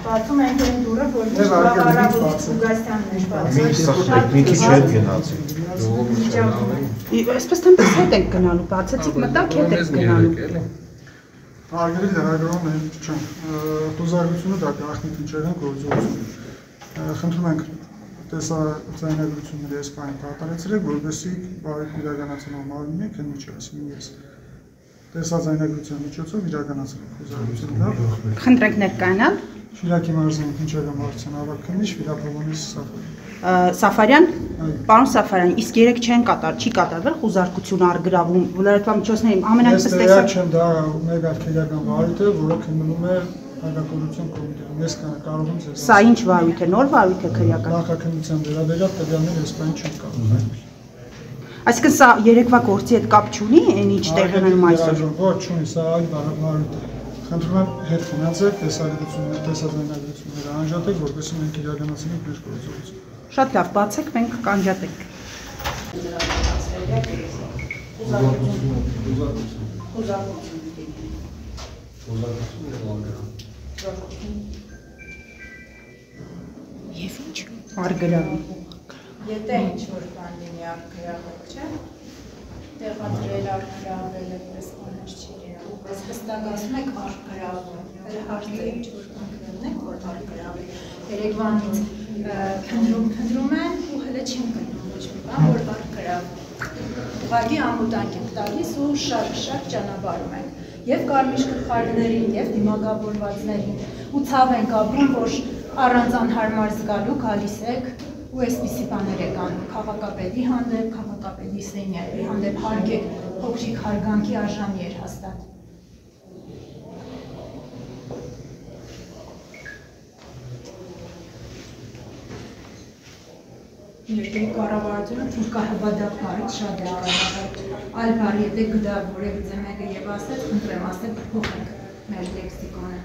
Բացում ենք այն դուրը, որ Արավոտից Ուգասյանն էր բացում։ Տեխնիկի չէր գնացի։ Այսպես տեմպես հետ ենք գնալու, բացեցիք մտակ հետ ենք գնալու։ Արգելի լրագրողն են չեմ, խոզարգությունը դա գաղտնի քնչերն գործողություն։ Խնդրում ենք տեսաձայնագրությունների այս բանը դատարեցրեք, որովհետեւ բարի իրականացնող մարմինը քննիչ է, այսինքն ես տեսաձայնագրության միջոցով իրականացրել խոզարգությունը, լավ։ Խնդրենք ներկայանալ։ Շիրակի մարզային քնչերն մարզության ավագ քննիչ Վիրապողոնիս Սաֆարյան, պարոն Սաֆարյան, իսկ երեք չի կատարվել խոզարկություն առգրավում լրատվամիջոցների ամենայնպես տեսակ չեմ դա մեկ արգելական վարույթ է, որը քննվում է Հակակորուպցիոն կոմիտեում։ Ես կարող եմ ձեզ։ Սա ինչ վարույթ է, նոր վարույթ է քրեական։ Նախաքննության վերաբերյալ տվյալներ ես բան չեմ կարող։ Այսինքն սա երեկվա գործի հետ կապ չունի, այն ինչ տեղի ունենում այսօր։ Ոչ, չունի, սա այլ վարույթ է։ Խնդրում եմ հետ գնացեք տեսաձայնագրությունները անջատեք, որպեսզի մենք իրականացնենք մեր գործողությունը։ Շատ լավ, բացեք, մենք կանջատենք։ Եվ ինչ առգրավի։ Եթե ինչ-որ բան լինի առգրավեք, չէ՞, տեղադրել առգրավել է, պես բաներ չի լինում, պես հստակ ասում եք առգրավում, հարցը ինչ-որ բան կնենք, որ առգրավի, երեկվանից քննում են ու հələ չեն կնում ոչ մի բան, որ առգրավում, ուղղակի ամուտանք ենք տալիս ու շարք ճանապարհում ենք, և կարմիր գլխարկներին, և դիմակավորվածներին, ու ցավ ենք ապրում, որ առանց անհարմար զգալու գալիս եք ու այսպիսի բաներ եք անում քաղաքապետի հանդեպ, քաղաքապետի սենյակի հանդեպ հարկ եք փոքրիկ հարգանքի արժանի էր հաստատ։ Երկրի կառավարությունը թուրքահավատակ բարից շատ է կառավարել, այլ բարի եթե գդավոր է գծե մեկը և ասեց, խնդրեմ ասեք փոխենք մեր լեքսիկոնը։